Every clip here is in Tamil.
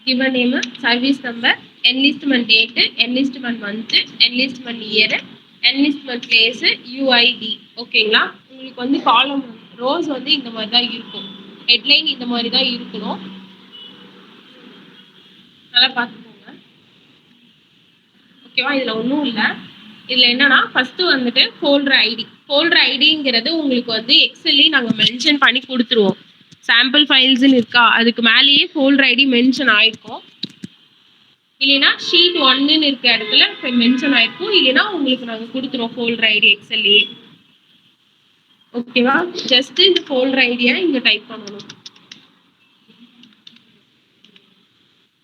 given name, service number, enlistment date, enlistment month, enlistment year, enlistment place, UID. ஓகேங்களா? உங்களுக்கு வந்து காலம் ரோஸ் வந்து இந்த மாதிரி தான் இருக்கும். ஹெட்லைன் இந்த மாதிரி தான் இருக்கணும். நல்லா பார்த்துக்கோங்க. ஓகேவா? இதுல ஒன்றும் இல்லை. இதுல என்னன்னா ஃபர்ஸ்ட் வந்துட்டு ஃபோல்டர் ஐடி. ஃபோல்டர் ஐடிங்கிறது உங்களுக்கு வந்து எக்ஸல்லே நாங்கள் மென்ஷன் பண்ணி கொடுத்துருவோம். சாம்பிள் ஃபைல்ஸ்ன்னு இருக்கா, அதுக்கு மேலேயே ஃபோல்டர் ஐடி மென்ஷன் ஆயிருக்கும். இல்லைன்னா ஷீட் 1ன்னு இருக்க இடத்துல மென்ஷன் ஆயிருக்கும். இல்லைன்னா உங்களுக்கு நாங்கள் கொடுத்துருவோம் ஃபோல்டர் ஐடி எக்ஸல்லே. ஓகேவா? ஜஸ்ட் இந்த ஃபோல்டர் ஐடியை இங்க டைப் பண்ணணும்.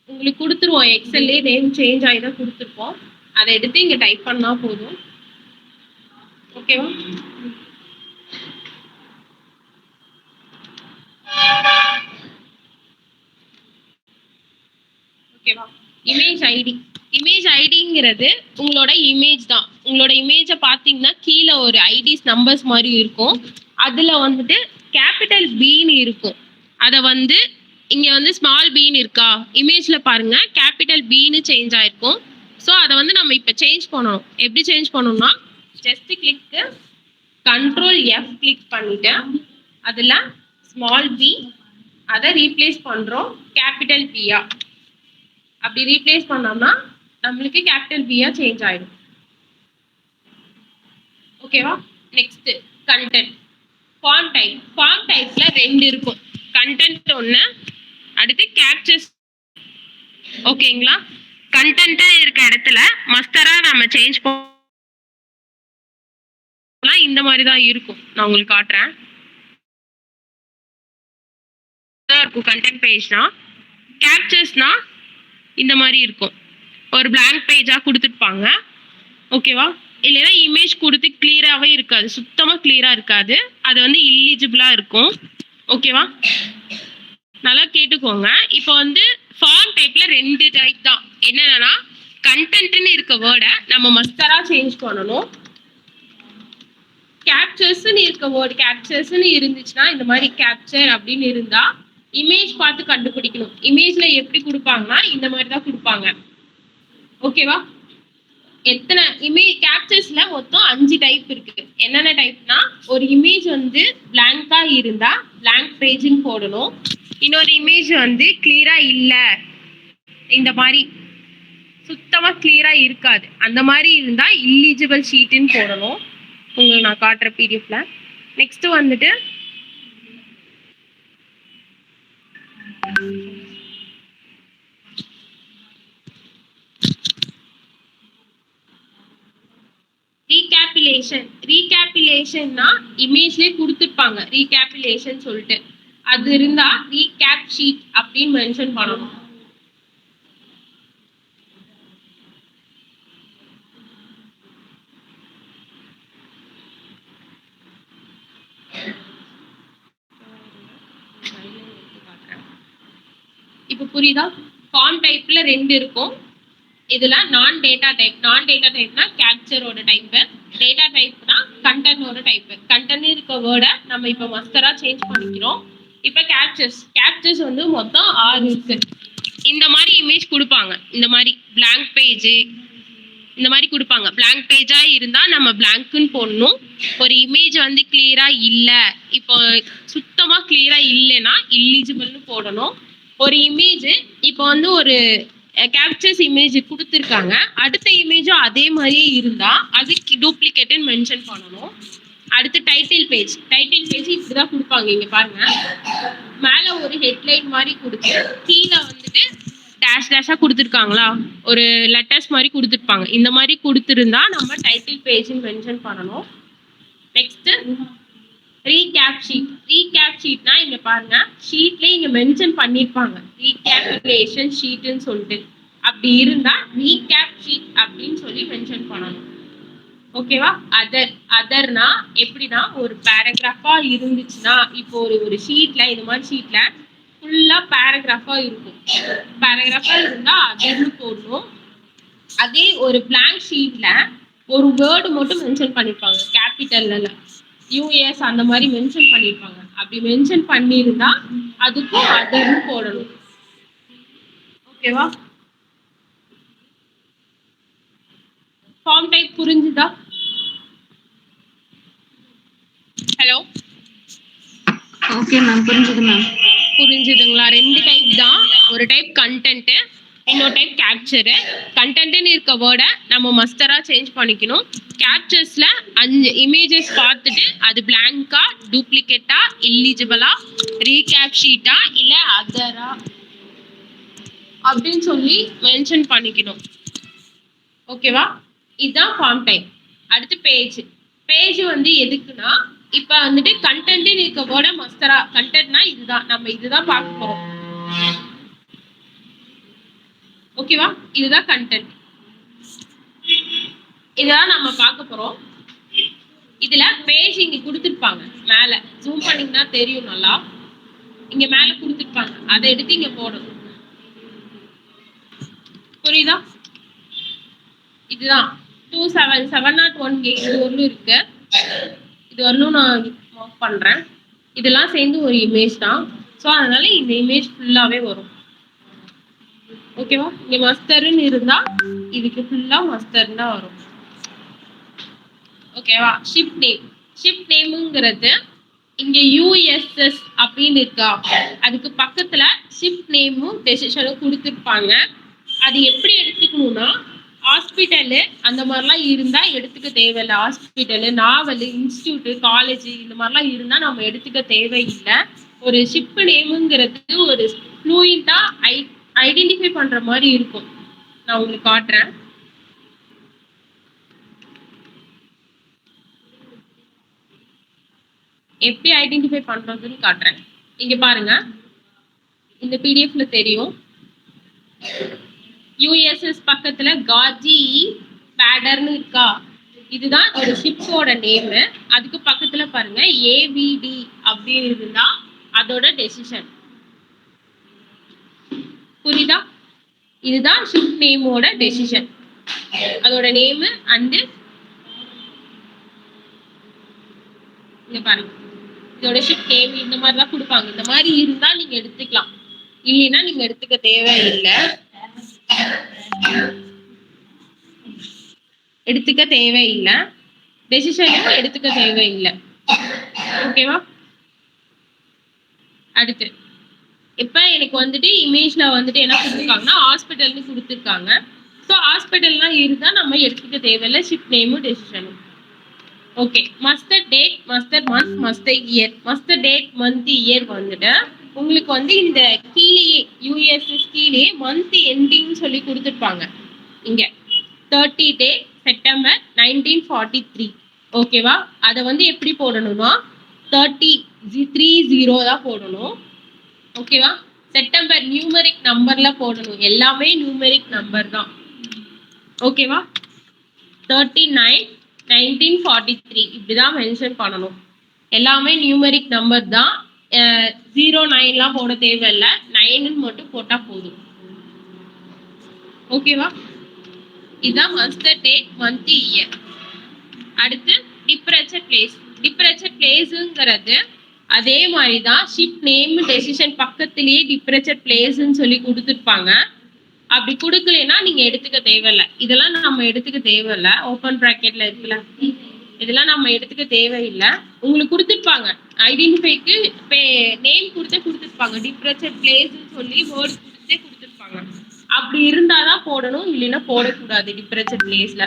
உங்களுக்கு கொடுத்துருவோம் எக்ஸல்லே, நேம் சேஞ்ச் ஆகி தான் கொடுத்துருப்போம். அதை எடுத்து இங்க டைப் பண்ணா போதும். ஓகேவா? ஓகேவா? Image ID. இமேஜ் ஐடிங்கிறது உங்களோட இமேஜ் தான். உங்களோட இமேஜை பார்த்தீங்கன்னா கீழே ஒரு ஐடிஸ் நம்பர்ஸ் மாதிரி இருக்கும். அதுல வந்துட்டு கேபிட்டல் பின்னு இருக்கும். அதை வந்து இங்க வந்து ஸ்மால் பின்னு இருக்கா, இமேஜ்ல பாருங்க கேபிட்டல் பின்னு சேஞ்ச் ஆயிருக்கும். ஸோ அதை வந்து நம்ம இப்போ சேஞ்ச் பண்ணணும். எப்படி சேஞ்ச் பண்ணணும்னா ஜஸ்ட் கிளிக் Ctrl+F கிளிக் பண்ணிட்டு அதுல ஸ்மால் பி அதை ரீப்ளேஸ் பண்றோம் கேபிட்டல் பியா. அப்படி ரீப்ளேஸ் பண்ணோம்னா நம்மளுக்கு கேபிட்டல் பியா சேஞ்ச் ஆயிடும். ஓகேவா? Next content. Font type. Font டைப்ல 2 இருக்கும். கண்டென்ட் ஒன்று, அடுத்து கேப்சர்ஸ். ஓகேங்களா? கண்டென்ட் இருக்க இடத்துல மஸ்டரா நம்ம சேஞ்ச் பண்ணலாம். இந்த மாதிரி தான் இருக்கும். நான் உங்களுக்கு காட்டுறேன். இருக்கும் கண்டென்ட் பேஜ்னா. கேப்சர்ஸ்னா இந்த மாதிரி இருக்கும். ஒரு பிளாங்க் பேஜா கொடுத்துருப்பாங்க. ஓகேவா? இல்லைன்னா இமேஜ் கொடுத்து கிளியராகவே இருக்காது, சுத்தமாக கிளியரா இருக்காது. அது வந்து இல்லிஜிபிளா இருக்கும். ஓகேவா? நல்லா கேட்டுக்கோங்க. இப்போ வந்து ஃபாண்ட் டைப்ல 2 டைப் தான். என்னன்னா கண்டென்ட்னு இருக்க வேர்டை நம்ம மஸ்டரா சேஞ்ச் பண்ணணும். கேப்சர்ஸ்னு இருக்க வேர்டு கேப்சர்ஸ்னு இருந்துச்சுன்னா இந்த மாதிரி கேப்சர் அப்படின்னு இருந்தா இமேஜ் பார்த்து கண்டுபிடிக்கணும். இமேஜ்ல எப்படி கொடுப்பாங்கன்னா இந்த மாதிரி தான் கொடுப்பாங்க. ஓகேவா? எத்தனை இமேஜ் கேப்சர்ஸ்ல மொத்தம் 5 டைப் இருக்கு. என்னென்ன டைப்னா, ஒரு இமேஜ் வந்து பிளாங்கா இருந்தா பிளாங்க் பேஜ்னு போடணும். இன்னொரு இமேஜ் வந்து கிளியரா இல்ல, இந்த மாதிரி சுத்தமா கிளியரா இருக்காது, அந்த மாதிரி இருந்தா இல்லிஜிபிள் ஷீட்னு போடணும். உங்களுக்கு நான் காட்டுற பிடிஎஃப்ல. நெக்ஸ்ட் வந்துட்டு ரீகேபிலேஷன். ரீகேபிலேஷன்னா இமேஜ்லேயே கொடுத்துருப்பாங்க ரீகேபிலேஷன் சொல்லிட்டு. அது இருந்தா ரீகேப் ஷீட் அப்படின்னு மென்ஷன் பண்ணணும். இப்போ புரியுதா? ஃபாண்ட் டைப்ல 2 இருக்கும். இதுல நான் டேட்டா டைப். நான் டேட்டா டைப்னா கேப்சரோட டைப். டேட்டா டைப்னா கண்டென்ட்டோட டைப். கண்டென்ட் இருக்க வேர்டை நம்ம இப்போ மஸ்டரா சேஞ்ச் பண்ணிக்கிறோம். இப்போ கேப்சர்ஸ். கேப்சர்ஸ் வந்து மொத்தம் 6 இருக்கு. இந்த மாதிரி இமேஜ் கொடுப்பாங்க. இந்த மாதிரி பிளாங்க் பேஜ் இந்த மாதிரி கொடுப்பாங்க. பிளாங்க் பேஜா இருந்தா நம்ம பிளாங்க்னு போடணும். ஒரு இமேஜ் வந்து கிளியரா இல்ல, இப்போ சுத்தமா கிளியரா இல்லைன்னா இல்லிஜிபிள்னு போடணும். ஒரு இமேஜ் இப்போ வந்து ஒரு கேப்சர்ஸ் இமேஜ் கொடுத்துருக்காங்க, அடுத்த இமேஜும் அதே மாதிரியே இருந்தா அதுக்கு டூப்ளிகேட்னு மென்ஷன் பண்ணணும். அடுத்து டைட்டில் பேஜ். டைட்டில் பேஜ் இப்படிதான் கொடுப்பாங்க. இங்க பாருங்க, மேல ஒரு ஹெட்லைன் மாதிரி கொடுத்து கீழே வந்துட்டு டேஷ் டேஷா கொடுத்துருக்காங்களா, ஒரு லெட்டர்ஸ் மாதிரி கொடுத்துருப்பாங்க. இந்த மாதிரி கொடுத்துருந்தா நம்ம டைட்டில் பேஜ்னு மென்ஷன் பண்ணணும். Next recap sheet. ரீகேப் ஷீட்னா இங்க பாருங்க, ஷீட்ல இங்க மென்ஷன் பண்ணிருப்பாங்க ரீகேபிலேஷன் ஷீட்னு சொல்லிட்டு. அப்படி இருந்தா ரீகேப் ஷீட் அப்படின்னு சொல்லி மென்ஷன் பண்ணணும். ஓகேவா? அதர். அதர்னா எப்படின்னா, ஒரு பேராகிராஃபா இருந்துச்சுன்னா, இப்போ ஒரு ஷீட்ல இந்த மாதிரி ஷீட்ல ஃபுல்லா பேராகிராஃபா இருக்கும். பேராகிராஃபா இருந்தா அதர்னு போடணும். அதே ஒரு பிளாங்க் ஷீட்ல ஒரு வேர்டு மட்டும் மென்ஷன் பண்ணிருப்பாங்க கேபிட்டல்ல, யூஎஸ் அந்த மாதிரி மென்ஷன் பண்ணிருப்பாங்க. அப்படி மென்ஷன் பண்ணியிருந்தா அதுக்கும் அதர்னு போடணும். ஓகேவா? ஃபார்ம் டைப் புரிஞ்சுதா? ஹலோ, ஓகே மேம், புரிஞ்சுது மேம். புரிஞ்சுதுங்களா? 2 டைப் தான். ஒரு டைப் கண்டென்ட், இன்னொரு டைப் கேப்சர். கண்டென்ட்னு இருக்க வேர்டை நம்ம மஸ்டரா சேஞ்ச் பண்ணிக்கணும். கேப்சர்ஸ்ல 5 இமேஜஸ் பார்த்துட்டு அது பிளாங்கா, டூப்ளிகேட்டா, இல்லிஜிபிளா, ரீகேப் ஷீட்டா இல்ல அதரா அப்படின்னு சொல்லி மென்ஷன் பண்ணிக்கணும். ஓகேவா? இதுதான் ஃபார்ம் டைப். அடுத்து பேஜ். பேஜ் வந்து எதுக்குன்னா, இப்ப வந்துட்டு கண்டென்ட் இருக்க வேர்டை மஸ்டரா, கண்டென்ட்னா இதுதான், நம்ம இதுதான் பார்க்க போறோம். ஓகேவா? இதுதான் கண்டென்ட், இதுதான் நம்ம பார்க்க போறோம். இதுல பேஜ் இங்க கொடுத்துருப்பாங்க மேல, ஜூம் பண்ணீங்கன்னா தெரியும் நல்லா. இங்க மேல கொடுத்துருப்பாங்க, அதை எடுத்து இங்க போடணும். புரியுதா? இதுதான் 27701 இது வரலும் இருக்கு. இது வரலும் நான் மார்க் பண்றேன். இதெல்லாம் சேர்ந்து ஒரு இமேஜ் தான். ஸோ அதனால இந்த இமேஜ் ஃபுல்லாவே வரும். ஓகேவா? இங்க மஸ்டர்னு இருந்தா இதுக்கு ஃபுல்லா மஸ்டர் தான் வரும். ஓகேவா? Ship name. ஷிப் நேம்ங்கிறது இங்க யூஎஸ்எஸ் அப்படின்னு இருக்கா, அதுக்கு பக்கத்துல ஷிப் நேமும் டெசிஷனும் கொடுத்துருப்பாங்க. அது எப்படி எடுத்துக்கணும்னா, ஹாஸ்பிட்டலு அந்த மாதிரிலாம் இருந்தா எடுத்துக்க தேவையில்லை. ஹாஸ்பிட்டலு, நாவல், இன்ஸ்டியூட், காலேஜ் இந்த மாதிரிலாம் இருந்தா நம்ம எடுத்துக்க தேவையில்லை. ஒரு ஷிப் நேமுங்கிறது ஒரு ஃப்ளூயிண்டா ஐடென்டிஃபை பண்ற மாதிரி இருக்கும். நான் உங்களுக்கு காட்டுறேன். எப்படி ஐடென்டிஃபை பண்றதுன்னு காட்டுறேன். இங்க பாருங்க, இந்த பிடிஎஃப்ல தெரியும். யூஎஸ்எஸ் பக்கத்துல காஜி பேடர்னு இருக்கா, இதுதான் ஒரு ஷிப்போட நேம். அதுக்கு பக்கத்துல பாருங்க ஏவிடி அப்படின்னு இருந்தா அதோட டெசிஷன். புரியுதா? இதுதான் ஷிப் நேமோட டெசிஷன், அதோட நேம். அண்ட் இங்க பாருங்க, இதோட ஷிப் நேம் இந்த மாதிரி தான் கொடுப்பாங்க. இந்த மாதிரி இருந்தா நீங்க எடுத்துக்கலாம், இல்லைன்னா நீங்க எடுத்துக்க தேவையில்லை. எடுத்துக்க தேவையில்லை, டெசிஷனும் எடுத்துக்க தேவையில்லை. ஓகேவா? அடுத்து இப்ப எனக்கு வந்துட்டு இமேஜ்ல வந்துட்டு என்ன கொடுத்துருக்காங்கன்னா ஹாஸ்பிட்டல்னு கொடுத்துருக்காங்க. ஸோ ஹாஸ்பிட்டல்லாம் இருந்தா நம்ம எடுத்துக்க தேவையில்லை ஷிப் நேமும் டெசிஷனும். Okay, muster date, muster month, muster year. Muster date, month, year வந்துட்டு உங்களுக்கு வந்து இந்த கீழே யூஎஸ்எஸ் கீழே மந்த் எண்டிங் சொல்லி கொடுத்துருப்பாங்க. இங்க 30 டே செப்டம்பர் 1943. ஓகேவா? அதை வந்து எப்படி போடணும்னா 30 தான் போடணும். ஓகேவா? செப்டம்பர் நியூமெரிக் நம்பர்ல போடணும், எல்லாமே நியூமெரிக் நம்பர் தான். ஓகேவா? 39 1943 இப்படிதான் மென்ஷன் பண்ணணும். எல்லாமே நியூமெரிக் நம்பர் தான். 09லாம் போட தேவையில்லை, 9 மட்டும் போட்டா போதும். ஓகேவா? இதுதான் மஸ்டர் டேட், மந்த், இயர். அடுத்து டிப்பரேச்சர் பிளேஸ். டிப்பரேச்சர் பிளேஸ்ங்கிறது அதே மாதிரி தான் ஷிப் நேம் டெசிஷன் பக்கத்திலேயே டிப்பரேச்சர் பிளேஸ்ன்னு சொல்லி கொடுத்துருப்பாங்க. அப்படி கொடுக்கலன்னா நீங்க எடுத்துக்க தேவையில்லை. இதெல்லாம் நம்ம எடுத்துக்க தேவையில்லை. ஓப்பன் ப்ராக்கெட்ல இருக்குல்ல, இதெல்லாம் நம்ம எடுத்துக்க தேவையில்லை. உங்களுக்கு கொடுத்துருப்பாங்க ஐடென்டிஃபைக்கு நேம் கொடுத்துருப்பாங்க, டிப்பரேச்சர் பிளேஸ்ன்னு சொல்லி வேர்டு கொடுத்துருப்பாங்க. அப்படி இருந்தாதான் போடணும், இல்லைன்னா போடக்கூடாது டிப்பரேச்சர் பிளேஸ்ல.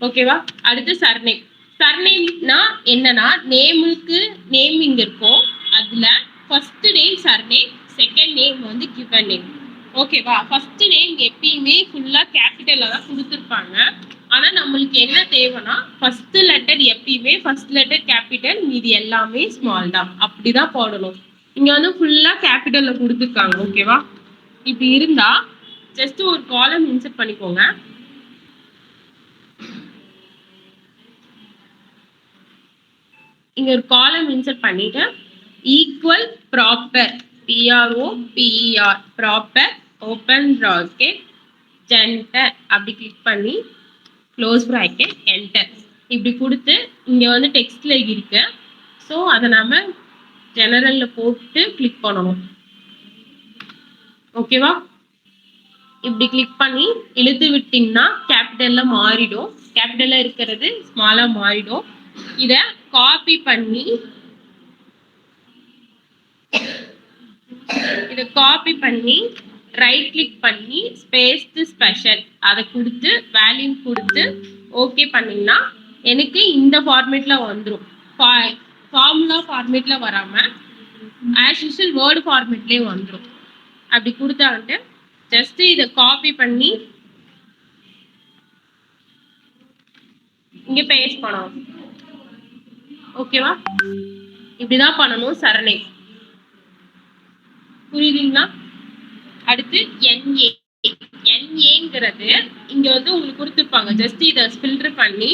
ஓகேவா? அடுத்து சர்நேம். சர்நேம்னா என்னன்னா, நேமுக்கு நேம் இங்க இருக்கும், அதுல first name surname, second name வந்து கிவன் நேம். ஓகேவா? ஃபர்ஸ்ட் நேம் எப்பயுமே ஃபுல்லா கேபிட்டல்ல தான் கொடுத்துருப்பாங்க. ஆனா நம்மளுக்கு என்ன தேவைன்னா ஃபர்ஸ்ட் லெட்டர் எப்பயுமே ஃபர்ஸ்ட் லெட்டர் கேபிட்டல், மீதி எல்லாமே ஸ்மால் தான். அப்படிதான் போடணும். இங்க வந்து ஃபுல்லா கேபிட்டல்ல கொடுத்துருக்காங்க. ஓகேவா? இப்படி இருந்தா ஜஸ்ட் ஒரு காலம் இன்சர்ட் பண்ணிக்கோங்க. இங்க ஒரு காலம் இன்சர்ட் பண்ணிட்டு equal proper, PROPER proper, open bracket, gender அப்படி கிளிக் பண்ணி க்ளோஸ் ப்ராக்கெட், என்டர் இப்படி கொடுத்து இங்க வந்து டெக்ஸ்ட்ல இருக்கு. ஸோ அதை நம்ம ஜெனரல்ல போட்டு கிளிக் பண்ணணும். ஓகேவா? இப்படி கிளிக் பண்ணி இழுத்து விட்டீங்கன்னா கேபிட்டல்ல மாறிடும். கேபிட்டல்ல இருக்கிறது ஸ்மாலா மாறிடும். இத காப்பி பண்ணி ரைட் கிளிக் பண்ணி ஸ்பேஸ் ஸ்பெஷல் அதை கொடுத்து வேல்யூ கொடுத்து ஓகே பண்ணீங்கன்னா எனக்கு இந்த ஃபார்மேட்ல வந்துடும். ஃபார்முலா ஃபார்மேட்ல வராம ஆஸ் யூஷுவல் வேர்டு ஃபார்மேட்லயே வந்துடும். அப்படி கொடுத்தான்ட்டு ஜஸ்ட் இதை காப்பி பண்ணி இங்க பேஸ்ட் பண்ணணும். ஓகேவா? இப்படிதான் பண்ணணும் சரணை. புரியுதுங்களா? அடுத்து NAங்கிறது இங்க வந்து உங்களுக்கு கொடுத்துருப்பாங்க. ஜஸ்ட் இதை ஃபில்டர் பண்ணி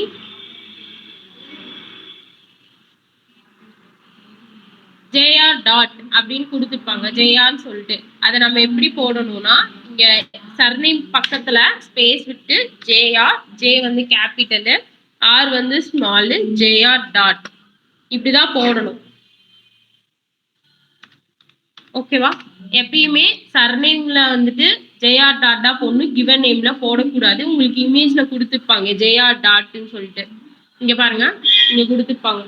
JR டாட் அப்படின்னு கொடுத்துருப்பாங்க. JRன்னு சொல்லிட்டு அதை நம்ம எப்படி போடணும்னா இங்க சர்நேம் பக்கத்துல ஸ்பேஸ் விட்டு JR, J வந்து கேபிட்டலு, R வந்து ஸ்மாலு, JR டாட் இப்படிதான் போடணும். ஓகேவா? எப்பயுமே சர்நேம்ல வந்துட்டு JR டாட் தான் போடணும். கிவன் நேம்ல போடக்கூடாது. உங்களுக்கு இமேஜ்ல கொடுத்துருப்பாங்க JR டாட்னு சொல்லிட்டு. இங்க பாருங்க, இங்க கொடுத்துருப்பாங்க.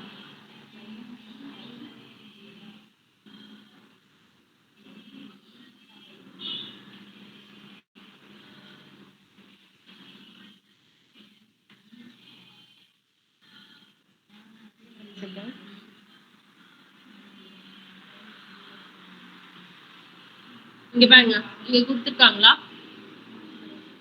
இங்க பாருங்க, இங்க கொடுத்துருக்காங்களா?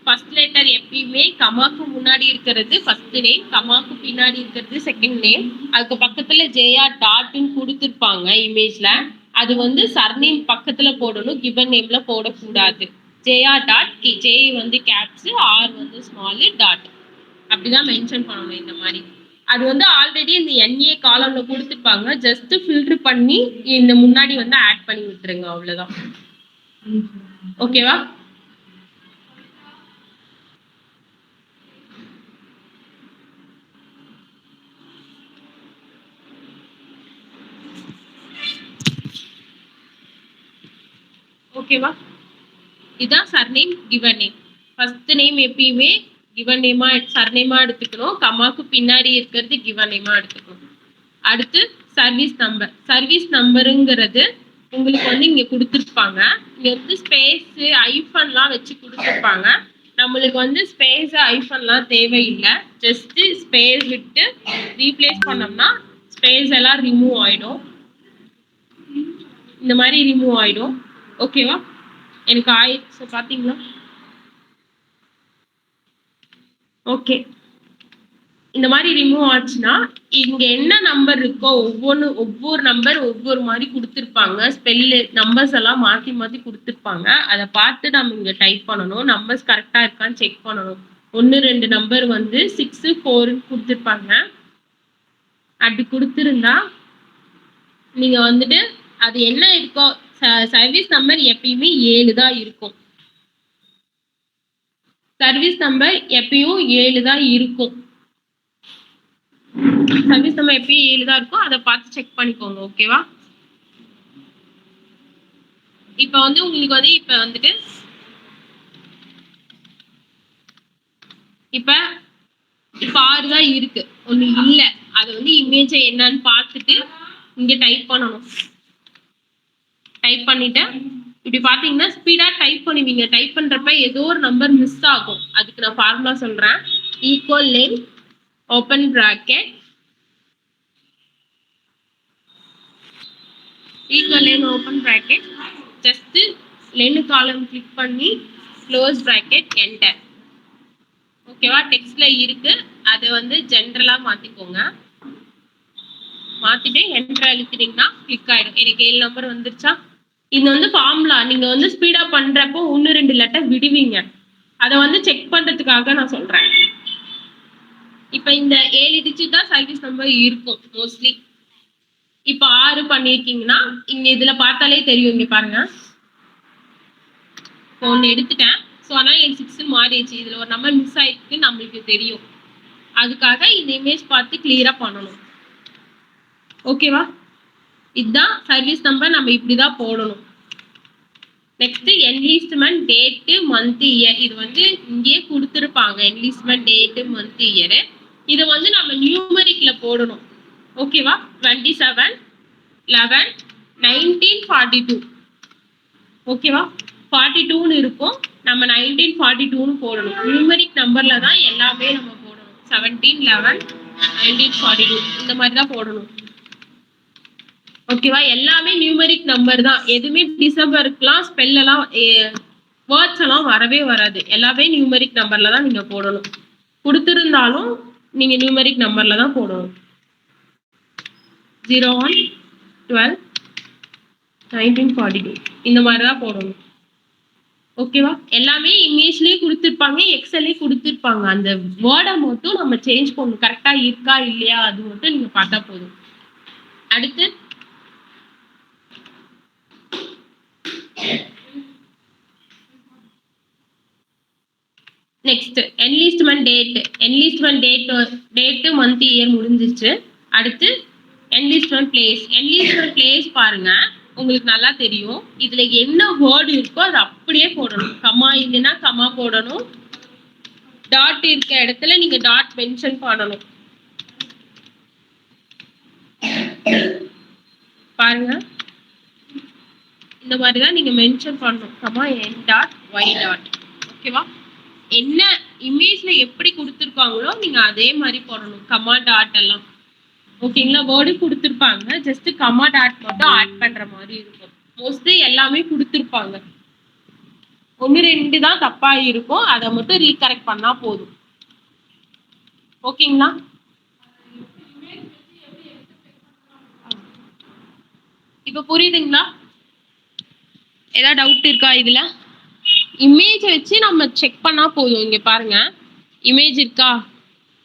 ஃபர்ஸ்ட் லெட்டர் எப்பயுமே கமாக்கு முன்னாடி இருக்கிறது ஃபர்ஸ்ட் நேம், கமாக்கு பின்னாடி இருக்கிறது செகண்ட் நேம். அதுக்கு பக்கத்துல JR டாட்னு கொடுத்துருப்பாங்க இமேஜ்ல. அது வந்து சர்நேம் பக்கத்துல போடணும், கிவன் நேம்ல போடக்கூடாது. JR டாட், J வந்து கேப்ஸ், R வந்து ஸ்மால், டாட் அப்படிதான் மென்ஷன் பண்ணணும். இந்த மாதிரி அது வந்து ஆல்ரெடி இந்த NA காலம்ல கொடுத்துருப்பாங்க. ஜஸ்ட் ஃபில்டர் பண்ணி இந்த முன்னாடி வந்து ஆட் பண்ணி விட்டுருங்க, அவ்வளவுதான். ஓகேவா? ஓகேவா? இதான் surname given name. First name எப்பயுமே கிவன் நேமா சர்நேமா எடுத்துக்கணும். கமாக்கு பின்னாடி இருக்கிறது கிவன் நேமா எடுத்துக்கணும். அடுத்து சர்வீஸ் நம்பர். சர்வீஸ் நம்பருங்கிறது உங்களுக்கு வந்து இங்க கொடுத்துருப்பாங்க. இங்க வந்து ஸ்பேஸ் ஐஃபன்லாம் வச்சு கொடுத்துருப்பாங்க. நம்மளுக்கு வந்து ஸ்பேஸ் ஐஃபன்லாம் தேவையில்லை. ஜஸ்ட் ஸ்பேஸ் விட்டு ரீப்ளேஸ் பண்ணோம்னா ஸ்பேஸ் எல்லாம் ரிமூவ் ஆயிடும். இந்த மாதிரி ரிமூவ் ஆயிடும். ஓகேவா? எனக்கு ஆயிடுச்சு பாத்தீங்களா? ஓகே, இந்த மாதிரி ரிமூவ் ஆச்சுன்னா இங்க என்ன நம்பர் இருக்கோ ஒவ்வொரு நம்பர் ஒவ்வொரு மாதிரி கொடுத்துருப்பாங்க. ஸ்பெல்லு நம்பர்ஸ் எல்லாம் மாத்தி மாத்தி கொடுத்துருப்பாங்க. அதை பார்த்து நம்ம இங்க டைப் பண்ணணும். நம்பர்ஸ் கரெக்டா இருக்கான்னு செக் பண்ணணும். 1 2 நம்பர் வந்து 6 4 கொடுத்துருப்பாங்க. அப்படி கொடுத்துருந்தா நீங்க வந்துட்டு அது என்ன இருக்கோ சர்வீஸ் நம்பர் எப்பயுமே 7 தான் இருக்கும். சர்வீஸ் நம்பர் எப்பயும் 7 தான் இருக்கும். சர்வீஸ் நம்பர் எப்பயும் 7 தான் இருக்கும். அதை பார்த்து செக் பண்ணிக்கோங்க. ஓகேவா? இப்ப வந்து உங்களுக்கு வந்து இப்ப வந்துட்டு இப்ப 6 தான் இருக்கு, ஒண்ணு இல்ல. அது வந்து இமேஜ் என்னன்னு பார்த்துட்டு இங்க டைப் பண்ணணும். டைப் பண்ணிட்டு இப்படி பாத்தீங்கன்னா ஸ்பீடா டைப் பண்ணுவீங்க. டைப் பண்றப்ப ஏதோ ஒரு நம்பர் மிஸ் ஆகும். அதுக்கு நான் ஃபார்முலா சொல்றேன். Equal len open bracket equal len open bracket just len column click பண்ணி close bracket enter. ஓகேவா? டெக்ஸ்ட்ல இருக்கு, அது வந்து ஜெனரலா மாத்திக்கோங்க. மாத்திட்டு என்டர் அழுத்தினீங்கன்னா கிளிக் ஆயிடும். எனக்கு 7 நம்பர் வந்துருச்சா? இது வந்து ஃபார்முலா. நீங்க வந்து ஸ்பீடா பண்றப்போ 1 2 லெட்டர் விடுவீங்க. அதை வந்து செக் பண்றதுக்காக நான் சொல்றேன். இப்ப இந்த 7 டிஜிட் தான் சர்வீஸ் நம்பர் இருக்கும் மோஸ்ட்லி. இப்ப 6 பண்ணிருக்கீங்கன்னா இங்க இதுல பார்த்தாலே தெரியும். இங்க பாருங்க, ஒன்னு எடுத்துட்டேன். ஸோ அதனால எனக்கு 6 மாறிடுச்சு. இதுல ஒரு நம்பர் மிஸ் ஆயிருக்கு, நம்மளுக்கு தெரியும். அதுக்காக இந்த இமேஜ் பார்த்து கிளியரா பண்ணணும். ஓகேவா? இதுதான் சர்வீஸ் நம்பர். நம்ம இப்படிதான் போடணும். Next enlistment date month year. இது வந்து இங்கேயே கொடுத்துருப்பாங்க என்லிஸ்ட்மெண்ட் டேட்டு மந்த் இயர். இதை வந்து நம்ம நியூமரிக்ல போடணும். ஓகேவா? 27/11/1942. ஓகேவா? 42ன்னு இருக்கும், நம்ம 1942ன்னு போடணும். நியூமரிக் நம்பர்ல தான் எல்லாமே நம்ம போடணும். 17/11/1942 இந்த மாதிரி தான் போடணும். ஓகேவா? எல்லாமே நியூமரிக் நம்பர் தான். எதுவுமே டிசம்பருக்குலாம் ஸ்பெல் எல்லாம் வேர்ட்ஸ் எல்லாம் வரவே வராது. எல்லாமே நியூமரிக் நம்பர்ல தான் நீங்க போடணும். கொடுத்திருந்தாலும் நீங்க நியூமரிக் நம்பர்ல தான் போடணும். 01/12/1942 இந்த மாதிரி தான் போடணும். ஓகேவா? எல்லாமே இங்கிலீஷ்லயே கொடுத்துருப்பாங்க, எக்ஸல்லயே கொடுத்துருப்பாங்க. அந்த வேர்டை மட்டும் நம்ம சேஞ்ச் பண்ணணும். கரெக்டா இருக்கா இல்லையா அது மட்டும் நீங்க பார்த்தா போதும். அடுத்து next enlistment date. Enlistment date month year முடிஞ்சிச்சு. அடுத்து என்லிஸ்ட்மெண்ட் பிளேஸ். என்லிஸ்ட்மெண்ட் பிளேஸ் பாருங்க, உங்களுக்கு நல்லா தெரியும். இதுல என்ன வேர்டு இருக்கோ அது அப்படியே போடணும். கமா இல்லைன்னா கமா போடணும். டாட் இருக்க இடத்துல நீங்க டாட் மென்ஷன் பண்ணணும். பாருங்க, இந்த மாதிரி தான் நீங்க மென்ஷன் பண்ணணும். Comma N dot Y dot. ஓகேவா? என்ன இமேஜ்ல எப்படி கொடுத்துருக்காங்களோ நீங்க அதே மாதிரி போடணும். கமா டாட் எல்லாம் ஓகேங்களா? வேர்டு கொடுத்துருப்பாங்க, ஜஸ்ட் கமா டாட் மட்டும் ஆட் பண்ற மாதிரி இருக்கும். மோஸ்ட்லி எல்லாமே கொடுத்துருப்பாங்க. 1-2 தான் தப்பா இருக்கும், அதை மட்டும் ரீகரெக்ட் பண்ணா போதும். ஓகேங்களா? இப்ப புரியுதுங்களா? ஏதாவது டவுட் இருக்கா இதுல? இமேஜ் வச்சு நம்ம செக் பண்ணா போதும். இங்க பாருங்க, இமேஜ் இருக்கா,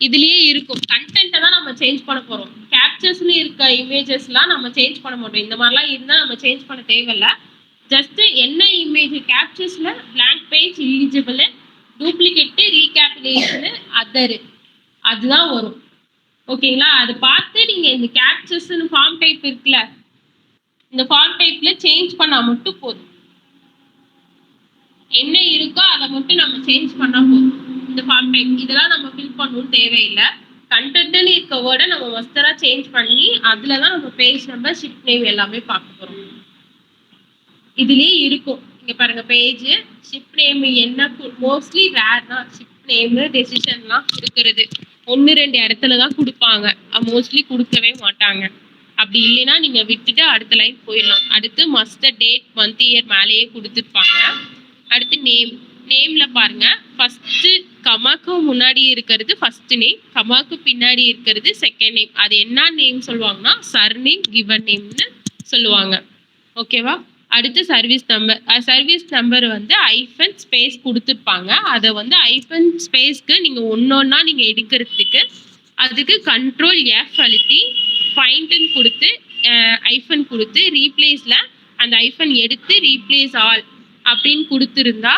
இதுலயே இருக்கும். கண்டென்ட்டை தான் நம்ம சேஞ்ச் பண்ண போறோம். கேப்சர்ஸ்ல இருக்க இமேஜஸ்லாம் நம்ம சேஞ்ச் பண்ண மாட்டோம். இந்த மாதிரிலாம் இருந்தா நம்ம சேஞ்ச் பண்ண தேவையில்ல. ஜஸ்ட் என்ன இமேஜ் கேப்சர்ஸ்ல blank page, illegible, duplicate, recapitulation, other அதுதான் வரும். ஓகேங்களா? அதை பார்த்து நீங்க இந்த கேப்சர்ஸ் ஃபார்ம் டைப் இருக்குல்ல, இந்த ஃபார்ம் டைப்ல சேஞ்ச் பண்ணா மட்டும் போதும். என்ன இருக்கோ அதை மட்டும் நம்ம சேஞ்ச் பண்ணா போதும். இந்த ஃபார்ம் டைப் இதெல்லாம் நம்ம ஃபில் பண்ணணும்னு தேவையில்லை. கண்டென்ட்னு இருக்க வேர்டை நம்ம மஸ்டரா சேஞ்ச் பண்ணி அதுலதான் நம்ம பேஜ் நம்பர், ஷிப் நேம் எல்லாமே பார்க்க போறோம். இதுலயே இருக்கும். இங்க பாருங்க, பேஜ், ஷிப் நேம் என்ன, மோஸ்ட்லி ரேர் தான் ஷிப் நேம் டெசிஷன்லாம் கொடுக்கறது. 1-2 இடத்துல தான் கொடுப்பாங்க, மோஸ்ட்லி கொடுக்கவே மாட்டாங்க. அப்படி இல்லைன்னா நீங்க விட்டுட்டு அடுத்த லைன் போயிடலாம். அடுத்து மஸ்டர் டேட் மந்த் இயர் மேலேயே கொடுத்துருப்பாங்க. அடுத்து நேம். நேம்ல பாருங்க, ஃபர்ஸ்ட் கமாக்கு முன்னாடி இருக்கிறது ஃபர்ஸ்ட் நேம், கமாக்கு பின்னாடி இருக்கிறது செகண்ட் நேம். அது என்ன நேம் சொல்லுவாங்கன்னா சர்நேம், கிவன் நேம்னு சொல்லுவாங்க. ஓகேவா? அடுத்து சர்வீஸ் நம்பர். சர்வீஸ் நம்பர் வந்து ஐஃபன் ஸ்பேஸ் கொடுத்துருப்பாங்க. அதை வந்து ஐஃபன் ஸ்பேஸ்க்கு நீங்க ஒன்னொன்னா நீங்க எடுக்கிறதுக்கு அதுக்கு கண்ட்ரோல் F அழுத்தி ஃபைண்ட்னு கொடுத்து ஐஃபன் கொடுத்து ரீப்ளேஸ்ல அந்த ஐஃபன் எடுத்து ரீப்ளேஸ் ஆல் அப்படின்னு கொடுத்துருந்தா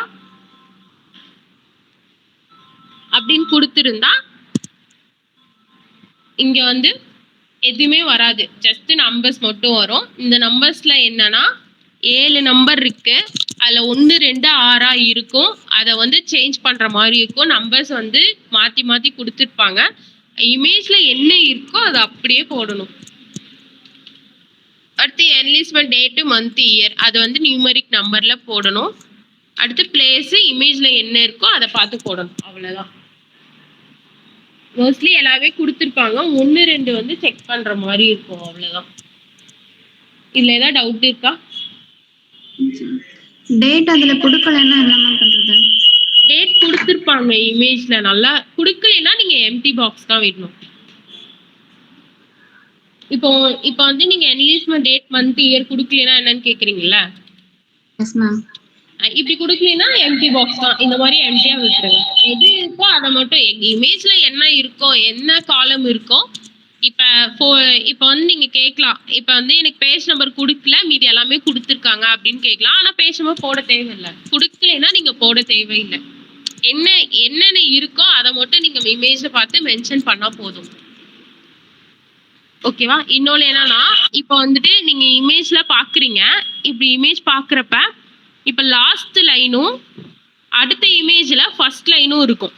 இங்க வந்து எதுவுமே வராது, ஜஸ்ட் நம்பர்ஸ் மட்டும் வரும். இந்த நம்பர்ஸ்ல என்னன்னா 7 நம்பர் இருக்கு, அதுல 1-2 6 இருக்கும். அதை வந்து சேஞ்ச் பண்ற மாதிரி இருக்கும். நம்பர்ஸ் வந்து மாத்தி மாத்தி கொடுத்துருப்பாங்க. இமேஜ்ல என்ன இருக்கோ அதை அப்படியே போடணும். அடுத்து என்லிஸ்ட்மெண்ட் டேட்டு மந்த் இயர், அது வந்து நியூமரிக் நம்பர்ல போடணும். அடுத்து பிளேஸ், இமேஜ்ல என்ன இருக்கோ அதை பார்த்து போடணும். அவ்வளவுதான். மோஸ்ட்லி எல்லாமே கொடுத்துருப்பாங்க, 1-2 வந்து செக் பண்ற மாதிரி இருக்கும். அவ்வளவுதான். இதுல ஏதாவது டவுட் இருக்கா? டேட் அதுல கொடுக்கலன்னா என்ன பண்றது? டேட் கொடுத்துருப்பாங்க இமேஜ்ல, நல்லா கொடுக்கலன்னா நீங்க எம்டி பாக்ஸ் தான் விடணும். இப்போ வந்து நீங்க என்லிஸ்ட்மெண்ட் டேட் மந்த் இயர் கொடுக்கலன்னா என்னன்னு கேக்குறீங்கல்ல? Yes ma'am. இப்படி கொடுக்கலன்னா எம்டி பாக்ஸ் தான். இந்த மாதிரி எம்டியா விட்டுருங்க. எது இருக்கோ அதை மட்டும், இமேஜ்ல என்ன இருக்கோ, என்ன காலம் இருக்கோ. இப்ப வந்து நீங்க கேட்கலாம், இப்ப வந்து எனக்கு பேஜ் நம்பர் கொடுக்கல, மீதி எல்லாமே கொடுத்துருக்காங்க அப்படின்னு கேட்கலாம். ஆனா பேஜ் நம்பர் போட தேவையில்லை. கொடுக்கலன்னா நீங்க போட தேவையில்லை. என்னென்ன இருக்கோ அதை மட்டும் நீங்க இமேஜ்ல பார்த்து மென்ஷன் பண்ணா போதும். ஓகேவா? இன்னொன்னு என்னன்னா, இப்போ வந்துட்டு நீங்க இமேஜ்ல பாக்குறீங்க. இப்படி இமேஜ் பாக்குறப்ப இப்போ லாஸ்ட் லைனும் அடுத்த இமேஜ்ல ஃபர்ஸ்ட் லைனும் இருக்கும்.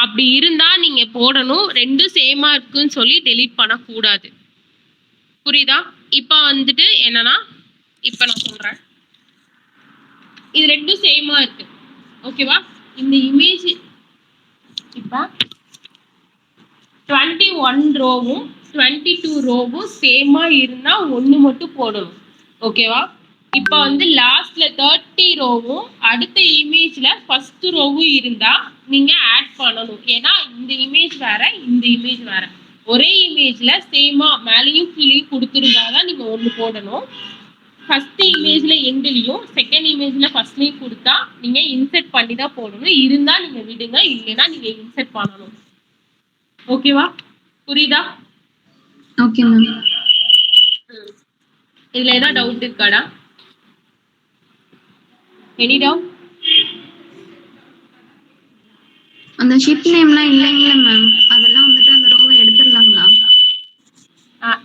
அப்படி இருந்தா நீங்க போடணும். ரெண்டும் சேமா இருக்குன்னு சொல்லி டெலீட் பண்ணக்கூடாது. புரியுதா? இப்போ வந்துட்டு என்னன்னா, இப்போ நான் சொல்றேன். இது ரெண்டும் சேமா இருக்கு. ஓகேவா? இந்த இமேஜ் இப்போ 21 ரோவும் 22 ரோவும் சேமா இருந்தா ஒன்று மட்டும் போடணும். ஓகேவா? இப்போ வந்து லாஸ்ட்ல 30 ரோவும் அடுத்த இமேஜ்ல ஃபர்ஸ்ட் ரோவும் இருந்தா நீங்க ஆட் பண்ணணும். ஏன்னா இந்த இமேஜ் வேற, இந்த இமேஜ் வேற. ஒரே இமேஜ்ல சேமா மேலேயும் கீழேயும் கொடுத்துருந்தாதான் நீங்க ஒன்று போடணும். ஃபர்ஸ்ட் இமேஜ்ல எண்ட்லயும் செகண்ட் இமேஜ்ல ஃபர்ஸ்ட்லயும் கொடுத்தா நீங்க இன்செர்ட் பண்ணி தான் போடணும். இருந்தா நீங்க விடுங்க, இல்லைன்னா நீங்க இன்செர்ட் பண்ணணும். ஓகேவா? புரியுதா? Okay ma'am. இதுல ஏதாவது டவுட் இருக்காடா? Any doubt? அந்த ஷிப் நேம்லாம் இல்லைங்களா மேம்? அதெல்லாம் வந்துட்டு அந்த ரோவை எடுத்துடலாங்களா?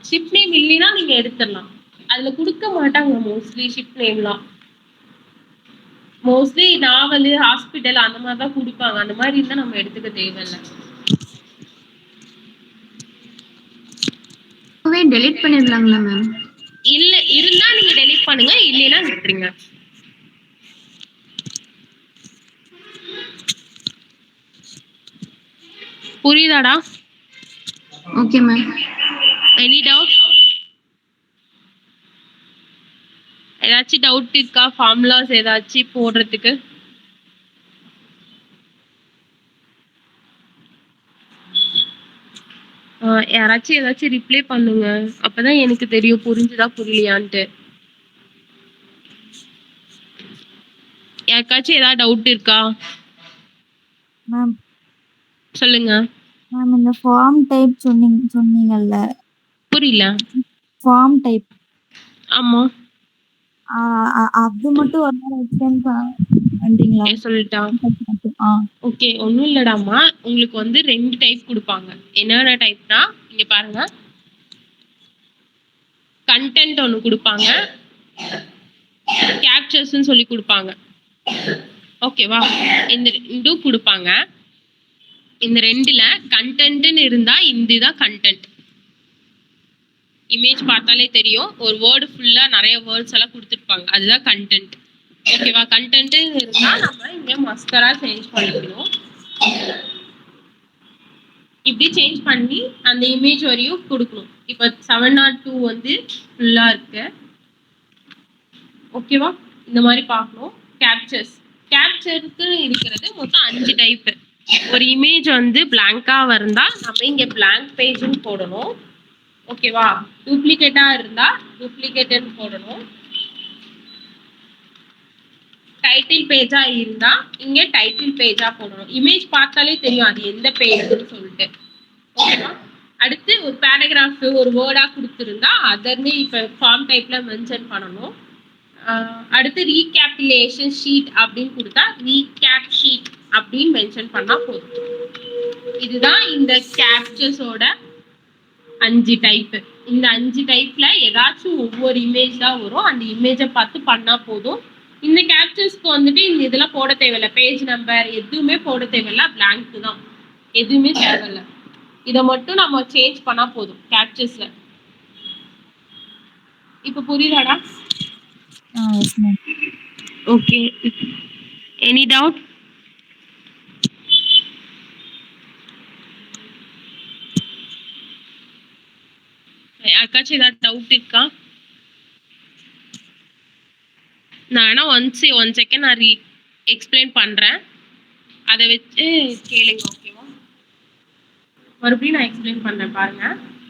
ஷிப் நேம் இல்லைன்னா நீங்க எடுத்துடலாம். அதுல கொடுக்க மாட்டாங்க மோஸ்ட்லி ஷிப் நேம்லாம். மோஸ்ட்லி நாவல், ஹாஸ்பிட்டல் அந்த மாதிரி தான் கொடுப்பாங்க. அந்த மாதிரி இருந்தா நம்ம எடுத்துக்க தேவையில்லை. டெலீட் பண்ணிடலாங்களா மேம்? இல்ல இருந்தா நீங்க டெலீட் பண்ணுங்க, இல்லைன்னா விட்டுருங்க. புரியுதாடா? Okay ma'am. Any doubt? ஏதாச்சும் டவுட் இருக்கா? ஃபார்முலாஸ் ஏதாச்சும் போடுறதுக்கு? யாராச்சும் ஏதாச்சும் ரிப்ளை பண்ணுங்க. அப்பதான் எனக்கு தெரியும் புரிஞ்சுதா புரியலையான்ட்டு. யாருக்காச்சும் ஏதாவது டவுட் இருக்கா? மேம் சொல்லுங்க. மேம் இந்த ஃபார்ம் டைப் சொன்னீங்கல்ல, புரியல. ஃபார்ம் டைப் ஆமா. அது மட்டும் ஒரு நேரம் எக்ஸ்பிளைன் பண்றீங்களா? சொல்லிட்டா? ஓகே, ஒன்றும் இல்லடாமா. உங்களுக்கு வந்து 2 டைப் கொடுப்பாங்க. என்னென்ன டைப்னா இங்க பாருங்க. கண்டென்ட் ஒன்று கொடுப்பாங்க, கேப்சர்ஸ்ன்னு சொல்லி கொடுப்பாங்க. ஓகேவா? இந்த 2 கொடுப்பாங்க. இந்த 2ல கண்டென்ட்னு இருந்தா இதுதான் கண்டென்ட். இமேஜ் பார்த்தாலே தெரியும். ஒரு வேர்டு ஃபுல்லா நிறைய வேர்ட்ஸ் எல்லாம் கொடுத்துருப்பாங்க. அதுதான் கண்டென்ட். ஓகேவா? கண்டென்ட் இருந்தா நம்ம இங்க மஸ்கரா சேஞ்ச் பண்ணிக்கணும். இப்படி சேஞ்ச் பண்ணி அந்த இமேஜ் வரையும் கொடுக்கணும். இப்போ 702 வந்து ஃபுல்லா இருக்கு. ஓகேவா? இந்த மாதிரி பார்க்கணும். கேப்சருக்கு இருக்கிறது மொத்தம் 5 டைப். ஒரு இமேஜ் வந்து பிளாங்கா இருந்தா நம்ம இங்க பிளாங்க் பேஜ்னு போடணும். ஓகேவா? டூப்ளிகேட்டா இருந்தா டூப்ளிகேட்னு போடணும். டைட்டில் பேஜா இருந்தா இங்க டைட்டில் பேஜா போடணும். இமேஜ் பார்த்தாலே தெரியும் அது எந்த பேஜ்னு சொல்லிட்டு. ஓகேவா? அடுத்து ஒரு பேராகிராஃப் ஒரு வேர்டா கொடுத்துருந்தா அதர்னு இப்போ ஃபார்ம் டைப்ல மென்ஷன் பண்ணணும். அடுத்து ரீகேபிலேஷன் ஷீட் அப்படின்னு கொடுத்தா ரீகேப் ஷீட் அப்படின்னு மென்ஷன் பண்ணா போதும். இதுதான் இந்த கேப்சர்ஸோட 5 டைப். இந்த 5 டைப்ல ஏதாச்சும் ஒவ்வொரு இமேஜ் தான் வரும். அந்த இமேஜை பார்த்து பண்ணா போதும். இந்த கேப்சர்ஸ்க்கு வந்துட்டு இந்த இதெல்லாம் போட தேவையில்லை. பேஜ் நம்பர் எதுவுமே போட தேவையில்லை. பிளாங்க் தான், எதுவுமே தேவையில்லை. இதை மட்டும் நம்ம சேஞ்ச் பண்ணா போதும் கேப்சர்ஸ்ல. இப்போ புரியுதாடா? ஓகே. Any doubt? யாருக்காச்சும் ஏதாவது டவுட் இருக்கா? நான் வேணா ஒன் செகண்ட் நான் எக்ஸ்பிளைன் பண்றேன். அதை வச்சு கேளுங்க. ஓகேவா? மறுபடியும் நான் எக்ஸ்பிளைன் பண்றேன் பாருங்க.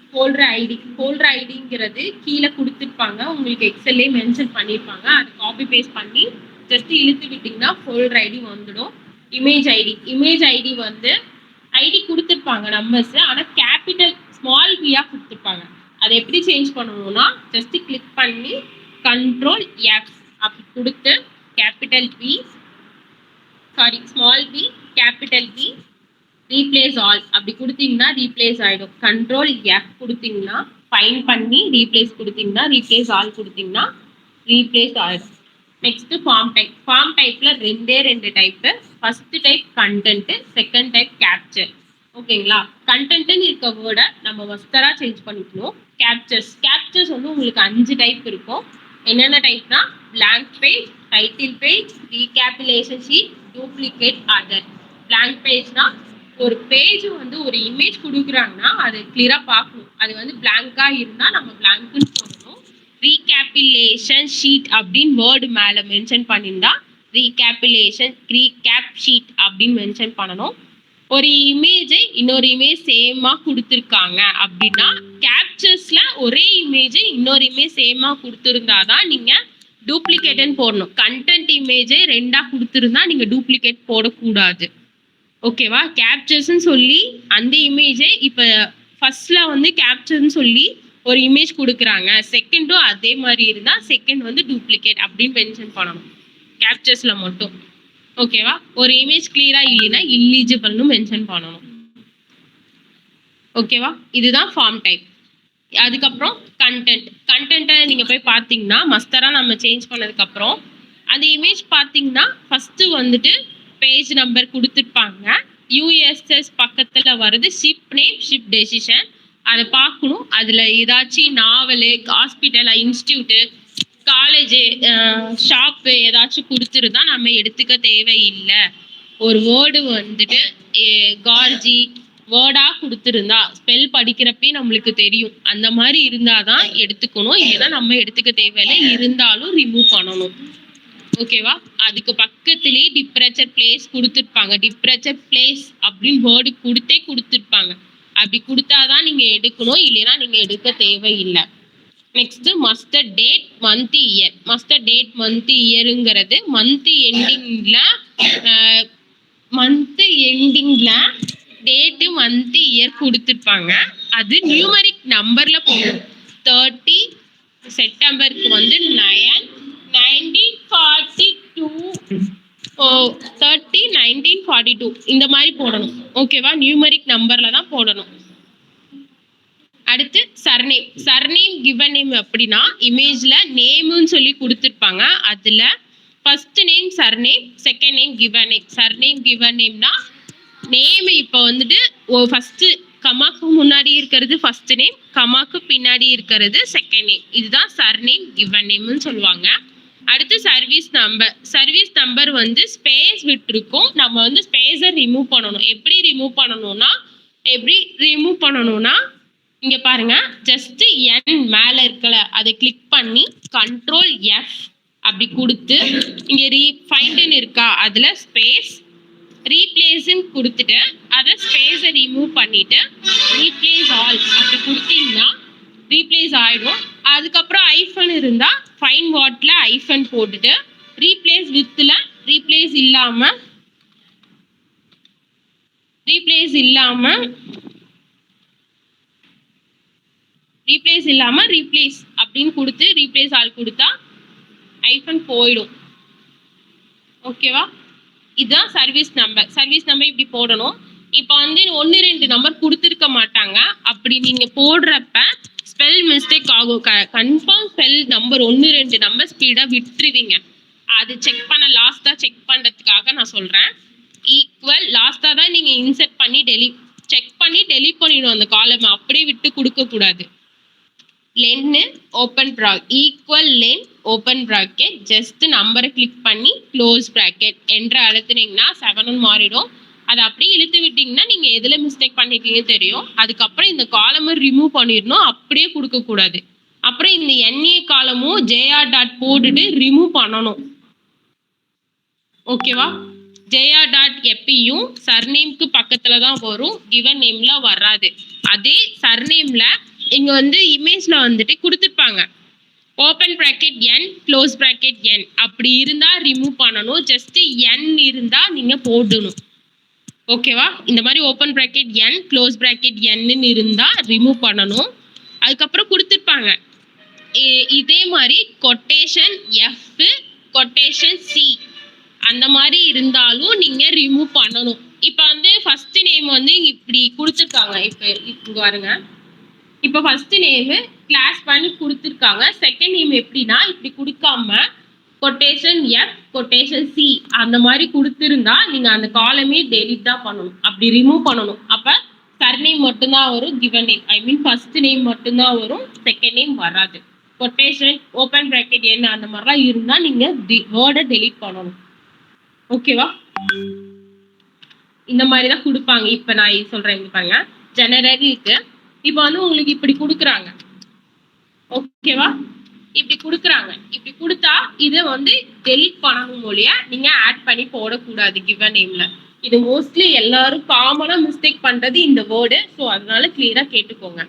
ஃபோல்டர் ஐடிங்கிறது கீழே கொடுத்துருப்பாங்க. உங்களுக்கு எக்ஸல்லே மென்ஷன் பண்ணியிருப்பாங்க. அதை காப்பி பேஸ்ட் பண்ணி ஜஸ்ட் இழுத்து விட்டீங்கன்னா ஃபோல்டர் ஐடி வந்துடும். இமேஜ் ஐடி வந்து ஐடி கொடுத்துருப்பாங்க நம்பர்ஸ். ஆனால் கேபிட்டல் ஸ்மால் வியா கொடுத்துருப்பாங்க. அதை எப்படி சேஞ்ச் பண்ணணும்னா ஜஸ்ட் கிளிக் பண்ணி கண்ட்ரோல் எஃப் அப்படி கொடுத்து capital B small B capital B replace all அப்படி கொடுத்தீங்கன்னா ரீப்ளேஸ் ஆகிடும். கண்ட்ரோல் எஃப் கொடுத்தீங்கன்னா ஃபைன் பண்ணி ரீப்ளேஸ் கொடுத்தீங்கன்னா ரீப்ளேஸ் ஆல் கொடுத்தீங்கன்னா ரீப்ளேஸ் ஆகிடும். Next form type. ஃபார்ம் டைப்ல ரெண்டு டைப். First type content, second type capture. ஓகேங்களா? கண்டென்ட்னு இருக்க வேர்டை நம்ம மஸ்டரா சேஞ்ச் பண்ணிக்கணும். கேப்சர்ஸ் வந்து உங்களுக்கு 5 டைப் இருக்கும். என்னென்ன டைப்னா blank page, title page, recapitulation sheet, duplicate, other. blank பேஜ்னா ஒரு பேஜ் வந்து ஒரு இமேஜ் கொடுக்குறாங்கன்னா அது கிளியரா பார்க்கணும். அது வந்து blank-ஆ இருந்தா நம்ம blank-ன்னு போடணும். ரீகேபிலேஷன் ஷீட் அப்படின்னு வேர்டு மேல மென்ஷன் பண்ணியிருந்தா ரீகேப் ஷீட் அப்படின்னு மென்ஷன் பண்ணணும். ஒரு இமேஜை இன்னொரு இமேஜ் சேமா கொடுத்துருக்காங்க அப்படின்னா கேப்சர்ஸ்ல ஒரே இமேஜ் இன்னொரு இமேஜ் சேமா கொடுத்துருந்தாதான் நீங்க டூப்ளிகேட்னு போடணும். கண்டென்ட் இமேஜை 2ஆ கொடுத்துருந்தா நீங்க டூப்ளிகேட் போடக்கூடாது. ஓகேவா? கேப்சர்ஸ்ன்னு சொல்லி அந்த இமேஜை இப்ப ஃபர்ஸ்ட்ல வந்து கேப்சர்ன்னு சொல்லி ஒரு இமேஜ் கொடுக்குறாங்க, செகண்டும் அதே மாதிரி இருந்தா செகண்ட் வந்து டூப்ளிகேட் அப்படின்னு மென்ஷன் பண்ணணும் கேப்சர்ஸ்ல மட்டும். ஓகேவா? ஒரு இமேஜ் கிளியரா இல்லைன்னா இல்லிஜிபிள்னு மென்ஷன் பண்ணணும். ஓகேவா? இதுதான் ஃபார்ம் டைப். அதுக்கப்புறம் கண்டென்ட்டை நீங்க போய் பார்த்தீங்கன்னா மஸ்டரா நம்ம சேஞ்ச் பண்ணதுக்கு அப்புறம் அந்த இமேஜ் பார்த்தீங்கன்னா ஃபர்ஸ்ட் வந்துட்டு பேஜ் நம்பர் கொடுத்துருப்பாங்க. யூஎஸ்எஸ் பக்கத்துல வருது ஷிப் நேம், ஷிப் டெசிஷன். அதை பார்க்கணும். அதுல ஏதாச்சும் novel, hospital, institute, college, shop ஏதாச்சும் கொடுத்துருந்தா நம்ம எடுத்துக்க தேவையில்லை. ஒரு வேர்டு வந்துட்டு கார்ஜி வேர்டா கொடுத்துருந்தா ஸ்பெல் படிக்கிறப்பே நம்மளுக்கு தெரியும். அந்த மாதிரி இருந்தாதான் எடுத்துக்கணும். இல்லைன்னா நம்ம எடுத்துக்க தேவையில்லை. இருந்தாலும் ரிமூவ் பண்ணணும். ஓகேவா? அதுக்கு பக்கத்திலேயே டிப்ரேச்சர் பிளேஸ் கொடுத்துருப்பாங்க. டிப்ரேச்சர் பிளேஸ் அப்படின்னு வேர்டு கொடுத்துருப்பாங்க. அப்படி கொடுத்தாதான் நீங்க எடுக்கணும். இல்லைன்னா நீங்க எடுக்க தேவையில்லை. Next muster date, month, year. Muster date, month, இயருங்கிறது மந்த் எண்டிங்ல டேட்டு, மந்த், இயர் கொடுத்துருப்பாங்க. அது நியூமரிக் நம்பர்ல போகும். 30 செப்டம்பருக்கு வந்து 1942 இந்த மாதிரி போடணும். ஓகேவா? நியூமரிக் நம்பர்ல தான் போடணும். அடுத்து சர்நேம் கிவன் நேம் அப்படின்னா இமேஜ்ல நேம்னு சொல்லி கொடுத்துருப்பாங்க. அதுல first name surname, second name given name. Surname given நேம்னா நேம் இப்போ வந்துட்டு ஃபர்ஸ்ட் கமாக்கு முன்னாடி இருக்கிறது ஃபர்ஸ்ட் நேம், கமாக்கு பின்னாடி இருக்கிறது செகண்ட் நேம். இதுதான் சர்நேம் கிவன் நேம்னு சொல்லுவாங்க. அடுத்து சர்வீஸ் நம்பர் வந்து ஸ்பேஸ் விட்டுருக்கும். நம்ம வந்து ஸ்பேஸை ரிமூவ் பண்ணணும். எப்படி ரிமூவ் பண்ணணும்னா இங்க பாருங்க, ஜஸ்ட் என் மேல இருக்கல அதை கிளிக் பண்ணி கண்ட்ரோல் F அப்படி கொடுத்து இங்க ஃபைண்ட்னு இருக்கா அதுல ஸ்பேஸ் ரீப்ளேஸ்ன்னு கொடுத்துட்டு அதை ஸ்பேஸை ரிமூவ் பண்ணிட்டு ரீப்ளேஸ் ஆல் அப்படி கொடுத்தீங்கன்னா ரீப்ளேஸ் ஆயிடும். அதுக்கப்புறம் ஐஃபன் இருந்தா ஃபைன் வாட்ல ஐஃபன் போட்டுட்டு ரீப்ளேஸ் வித்ல ரீப்ளேஸ் இல்லாம ரீப்ளேஸ் அப்படின்னு கொடுத்து ரீப்ளேஸ் ஆல் கொடுத்தா ஐஃபன் போயிடும். ஓகேவா? இதுதான் சர்வீஸ் நம்பர் இப்படி போடணும். இப்போ வந்து 1-2 நம்பர் கொடுத்துருக்க மாட்டாங்க. அப்படி நீங்க போடுறப்ப ஸ்பெல் மிஸ்டேக் ஆகும். கன்ஃபார்ம் ஸ்பெல் நம்பர் 1-2 நம்பர் ஸ்பீடா விட்டுருவீங்க. அது லாஸ்டா செக் பண்றதுக்காக நான் சொல்றேன். ஈக்குவல் லாஸ்டா தான் நீங்க இன்செர்ட் பண்ணி செக் பண்ணி டெலீட் பண்ணிடும் அந்த காலம். அப்படியே விட்டு கொடுக்க கூடாது. லென்னு open bracket equal len open bracket just நம்பரை கிளிக் பண்ணி க்ளோஸ் ப்ராக்கெட் என்ற அழுத்துனீங்கன்னா 7 மாறிடும். அதை அப்படியே இழுத்து விட்டீங்கன்னா நீங்க எதுல மிஸ்டேக் பண்ணிருக்கீங்க தெரியும். அதுக்கப்புறம் இந்த காலமை ரிமூவ் பண்ணிடணும். அப்படியே கொடுக்க கூடாது. அப்புறம் இந்த NA காலமும் JR டாட் போட்டுட்டு ரிமூவ் பண்ணணும். ஓகேவா? JR டாட் எப்பயும் சர்நேம்க்கு பக்கத்துல தான் வரும், கிவன் நேம்ல வராது. அதே சர்நேம்ல இங்க வந்து இமேஜ்ல வந்துட்டு கொடுத்துருப்பாங்க open bracket N close bracket N அப்படி இருந்தா ரிமூவ் பண்ணணும். ஜஸ்ட் N இருந்தா நீங்க போடணும். ஓகேவா? இந்த மாதிரி open bracket N close bracket Nன்னு இருந்தா ரிமூவ் பண்ணணும். அதுக்கப்புறம் கொடுத்துருப்பாங்க இதே மாதிரி கொட்டேஷன் F கொட்டேஷன் C அந்த மாதிரி இருந்தாலும் நீங்க ரிமூவ் பண்ணணும். இப்ப வந்து ஃபர்ஸ்ட் நேம் வந்து இப்படி கொடுத்துருக்காங்க. இங்க பாருங்க, இப்ப ஃபர்ஸ்ட் நேம் கிளாஸ் பண்ணி கொடுத்துருக்காங்க. செகண்ட் நேம் எப்படின்னா இப்படி கொடுக்காம கொட்டேஷன் F கொட்டேஷன் C அந்த மாதிரி கொடுத்திருந்தா நீங்க அந்த காலமே டெலிட் தான் பண்ணணும். அப்படி ரிமூவ் பண்ணணும். அப்ப சர்நேம் மட்டும்தான் வரும், கிவன் நேம் ஐ மீன் ஃபர்ஸ்ட் நேம் மட்டும்தான் வரும், செகண்ட் நேம் வராது. கொட்டேஷன் ஓப்பன் பிராக்கெட் என்ன அந்த மாதிரிலாம் இருந்தா நீங்க வேர்டை டெலிட் பண்ணணும். ஓகேவா? இந்த மாதிரி தான் கொடுப்பாங்க. இப்ப நான் சொல்றேன் பாருங்க. ஜெனரலுக்கு இப்போ வந்து உங்களுக்கு இப்படி கொடுக்குறாங்க. ஓகேவா? இப்படி கொடுக்குறாங்க. இப்படி கொடுத்தா இதை வந்து டெலிட் பண்ணணும் மொழியா நீங்க ஆட் பண்ணி போடக்கூடாது கிவன் நேம்ல. இது மோஸ்ட்லி எல்லாரும் காமனா மிஸ்டேக் பண்றது இந்த வேர்டு. ஸோ அதனால கிளியரா கேட்டுக்கோங்க.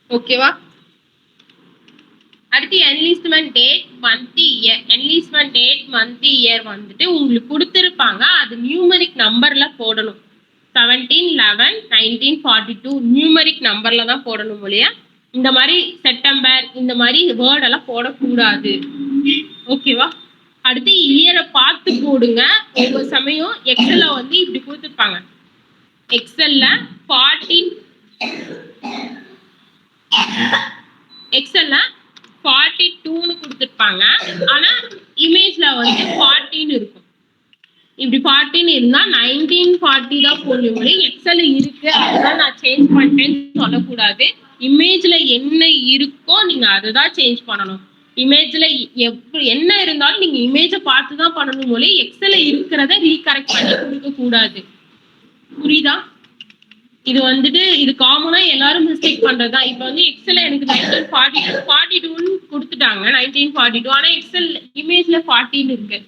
ஓகேவா? அடுத்து enlistment date month year. Enlistment date month year வந்துட்டு உங்களுக்கு கொடுத்துருப்பாங்க. அது நியூமரிக் நம்பர்ல போடணும். 17/11/1942 நியூமரிக் நம்பர்ல தான் போடணும் மொழியா இந்த மாதிரி செப்டம்பர் இந்த மாதிரி வேர்டெல்லாம் போடக்கூடாது. ஓகேவா? அடுத்து இயரை பார்த்து போடுங்க. ஒவ்வொரு சமயம் எக்ஸல்ல வந்து இப்படி கொடுத்துருப்பாங்க. எக்ஸல்ல 42ன்னு கொடுத்துருப்பாங்க. ஆனா இமேஜ்ல வந்து 40 இருக்கும். இப்படி 40 இருந்தா 1940 தான் போடணும். எக்ஸல் இருக்கு அதுதான் நான் சேஞ்ச் பண்ணிட்டேன்னு சொல்லக்கூடாது. இமேஜ்ல என்ன இருக்கோ நீங்க அதுதான் சேஞ்ச் பண்ணணும். இமேஜ்ல என்ன இருந்தாலும் நீங்க இமேஜை பார்த்து தான் பண்ணணும் போல எக்ஸல்ல இருக்கிறத ரீகரெக்ட் பண்ணி கொடுக்க கூடாது. புரியுதா? இது வந்துட்டு இது காமனா எல்லாரும் மிஸ்டேக் பண்றதுதான். இப்ப வந்து எக்ஸல்ல எனக்கு 1942 கொடுத்துட்டாங்க 1942. ஆனா எக்ஸல் இமேஜ்ல 40 இருக்கு.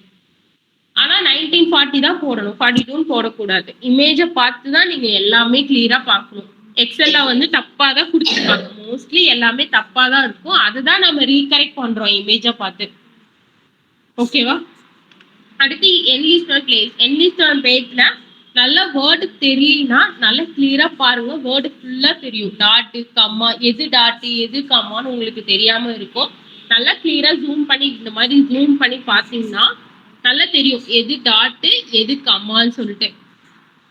ஆனா 1940 தான் போடணும், 42 போடக்கூடாது. இமேஜை பார்த்து தான் நீங்க எல்லாமே கிளியரா பார்க்கணும். எக்ஸல்ல வந்து தப்பா தான் கொடுத்துருப்பாங்க. மோஸ்ட்லி எல்லாமே தப்பா தான் இருக்கும். அதுதான் நம்ம ரீகரெக்ட் பண்றோம் இமேஜை பார்த்து. ஓகேவா? அடுத்து என்லிஸ்ட்மெண்ட் பிளேஸ். என்லிஸ்ட்மெண்ட் பேஜ்ல நல்ல வேர்டு தெரியலனா நல்லா கிளியரா பாருங்க. வேர்டு ஃபுல்லா தெரியும். டாட்டு கம்மா எது டாட்டு எது கம்மான்னு உங்களுக்கு தெரியாம இருக்கும். நல்லா கிளியரா ஜூம் பண்ணி இந்த மாதிரி ஜூம் பண்ணி பார்த்தீங்கன்னா நல்லா தெரியும் எது டாட்டு எது கம்மான்னு சொல்லிட்டு.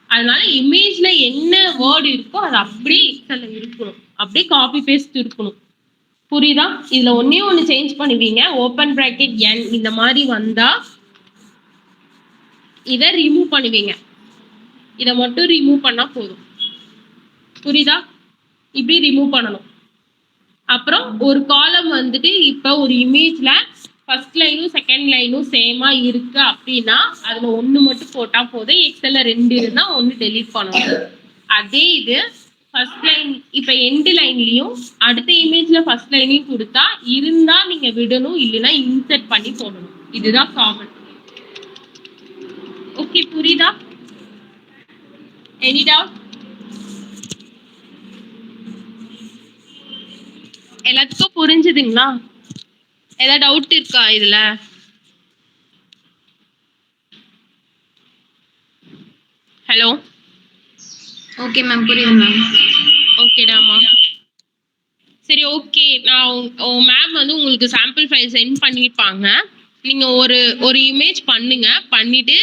அதனால இமேஜ்ல என்ன வேர்டு இருக்கோ அது அப்படியே எக்ஸல்ல இருக்கணும். அப்படியே காப்பி பேஸ்ட் இருக்கணும். புரியுதா? இதுல ஒன்னே ஒண்ணு சேஞ்ச் பண்ணுவீங்க. ஓப்பன் பிராக்கெட் n இந்த மாதிரி வந்தா இதை ரிமூவ் பண்ணுவீங்க. இதை மட்டும் ரிமூவ் பண்ணா போதும். புரியுதா? இப்படி ரிமூவ் பண்ணணும். அப்புறம் ஒரு காலம் வந்துட்டு இப்ப ஒரு இமேஜ்ல ஃபர்ஸ்ட் லைனும் செகண்ட் லைனும் சேமா இருக்கு அப்படின்னா அதுல ஒண்ணு மட்டும் போட்டா போதும். எக்ஸல்ல 2 இருந்தா ஒண்ணு டெலீட் பண்ணணும். அதே இது ஃபர்ஸ்ட் லைன் இப்ப எண்ட் லைன்லயும் அடுத்த இமேஜ்ல ஃபர்ஸ்ட் லைனையும் கொடுத்தா இருந்தா நீங்க விடணும், இல்லைன்னா இன்சர்ட் பண்ணி போடணும். இதுதான் காமன். ஓகே, புரியுதா? Any doubt? எல்லாத்துக்கும் புரிஞ்சுதுங்களா? ஏதாவது டவுட் இருக்கா இதுல? ஹலோ. ஓகே மேம், புரியுது மேம். ஓகேடாமா. சரி, ஓகே. நான் மேம் வந்து உங்களுக்கு சாம்பிள் ஃபைல் சென்ட் பண்ணிருப்பாங்க. நீங்க ஒரு இமேஜ் பண்ணுங்க. பண்ணிட்டு